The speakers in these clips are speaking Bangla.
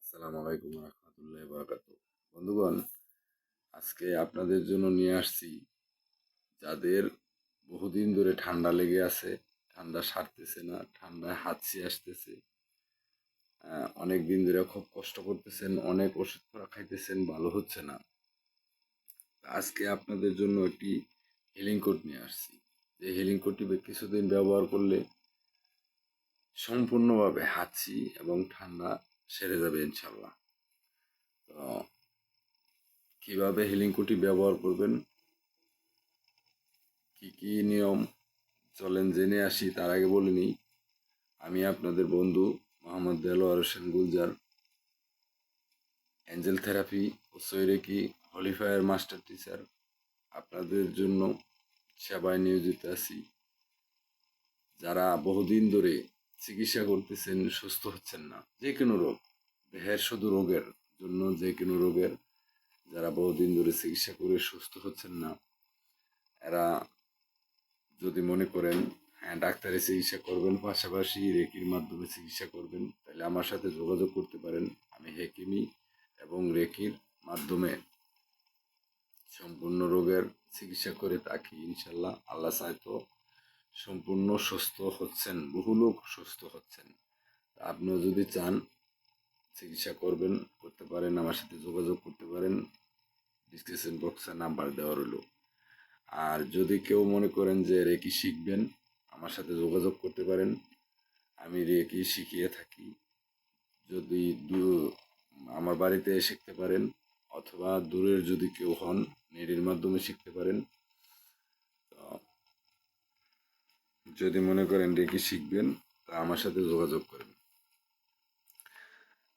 আসসালামু আলাইকুম রহমতুল্লাহ বরকাত। বন্ধুগণ, আজকে আপনাদের জন্য নিয়ে আসছি যাদের বহুদিন ধরে ঠান্ডা লেগে আছে, ঠান্ডা সারতেছে না, ঠান্ডায় হাঁচি আসতেছে, অনেক দিন ধরে খুব কষ্ট করতেছেন, অনেক ওষুধ খাইতেছেন, ভালো হচ্ছে না। আজকে আপনাদের জন্য একটি হিলিং কোট নিয়ে আসছি। যে হিলিং কোটটি কিছুদিন ব্যবহার করলে সম্পূর্ণভাবে হাঁচি এবং ঠান্ডা সেরে যাবে ইনশাল্লাহ। তো কিভাবে হিলিং কোটটি ব্যবহার করবেন, কি কি নিয়ম, চলেন জেনে আসি। তার আগে বলে নিই, আমি আপনাদের বন্ধু মোহাম্মদ দেলোয়ার হোসেন গুলজার, অ্যাঞ্জেল থেরাপি ও সৈরেকি হলিফায়ার মাস্টার টিচার। আপনাদের জন্য সেবায় নিয়োজিত আছি। যারা বহুদিন ধরে চিকিৎসা করতেছেন, সুস্থ হচ্ছেন না, যে কোনো রোগ, দেহের শুধু রোগের জন্য, যে কোনো রোগের যারা বহুদিন ধরে চিকিৎসা করে সুস্থ হচ্ছেন না, এরা যদি মনে করেন হ্যাঁ ডাক্তারের চিকিৎসা করবেন, পাশাপাশি রেকির মাধ্যমে চিকিৎসা করবেন, তাহলে আমার সাথে যোগাযোগ করতে পারেন। আমি হেকিমি এবং রেকির মাধ্যমে সম্পূর্ণ রোগের চিকিৎসা করে থাকি ইনশাল্লাহ। আল্লাহ চাইতো সম্পূর্ণ সুস্থ হচ্ছেন, বহু লোক সুস্থ হচ্ছেন। আপনিও যদি চান চিকিৎসা করতে পারেন, আমার সাথে যোগাযোগ করতে পারেন। ডিসক্রিপশন বক্সে নাম্বার দেওয়া রইল। আর যদি কেউ মনে করেন যে রেকি শিখবেন, আমার সাথে যোগাযোগ করতে পারেন। আমি রেকি শিখিয়ে থাকি। যদি আমার বাড়িতে শিখতে পারেন, অথবা দূরের যদি কেউ হন, নেটের মাধ্যমে শিখতে পারেন। যদি মনে করেন রেকি শিখবেন, তা আমার সাথে যোগাযোগ করেন।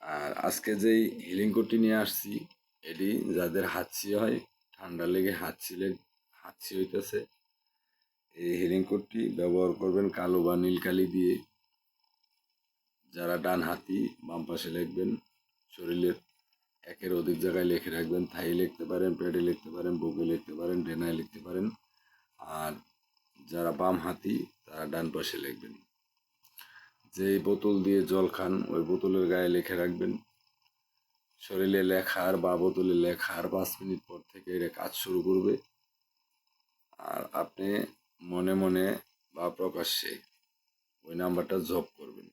আর আজকে যেই হিলিং কোটটি নিয়ে আসছি, এটি যাদের হাঁচি হয়, ঠান্ডা লেগে হাঁচি হইতেছে, এই হিলিং কোটটি ব্যবহার করবেন কালো বা নীল কালি দিয়ে। যারা ডান হাতি, বাম পাশে লিখবেন, শরীরের একের অধিক জায়গায় লিখে রাখবেন। থাই লিখতে পারেন, পেটে লিখতে পারেন, বুকে লিখতে পারেন, ডেনায় লিখতে পারেন। আর যারা বাম হাতি, তারা ডান পাশে লিখবেন। যেই বোতল দিয়ে জল খান, ওই বোতলের গায়ে লিখে রাখবেন। শরীরে লেখার বা বোতলে লেখার 5 মিনিট পর থেকে এটা কাজ শুরু করবে। আর আপনি মনে মনে বা প্রকাশ্যে ওই নাম্বারটা জপ করবেন।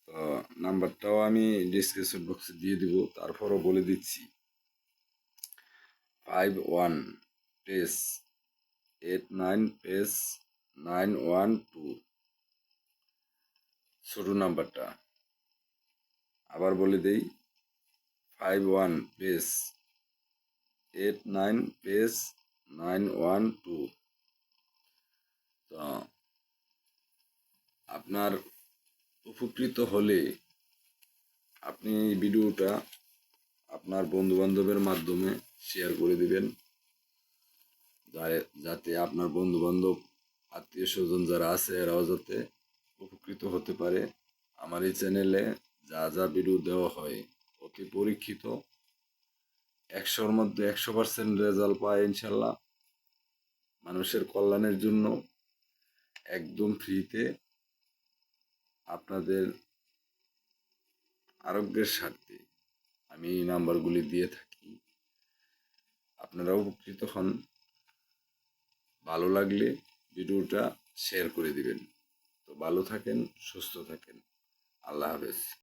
তো নাম্বারটাও আমি ডিসক্রিপশন বক্সে দিয়ে দিব, তারপরও বলে দিচ্ছি। 51 * 89 * 912, ছোট নাম্বারটা। আবার বলে দেই, 51 * 89 * 912। তো আপনার উপকৃত হলে আপনি এই ভিডিওটা আপনার বন্ধু বান্ধবের মাধ্যমে শেয়ার করে দিবেন, যাতে আপনার বন্ধু বান্ধব, আত্মীয় স্বজন যারা আছে, এরাও যাতে উপকৃত হতে পারে। আমার এই চ্যানেলে যা যা ভিডিও দেওয়া হয় অতি পরীক্ষিত, 100-র মধ্যে 100% রেজাল্ট পায় ইনশাল্লাহ। মানুষের কল্যাণের জন্য একদম ফ্রিতে, আপনাদের আরোগ্যের স্বার্থে আমি এই নাম্বারগুলি দিয়ে থাকি। আপনারা উপকৃত হন। ভালো লাগলে ভিডিওটা শেয়ার করে দিবেন। তো ভালো থাকেন, সুস্থ থাকেন। আল্লাহ হাফেজ।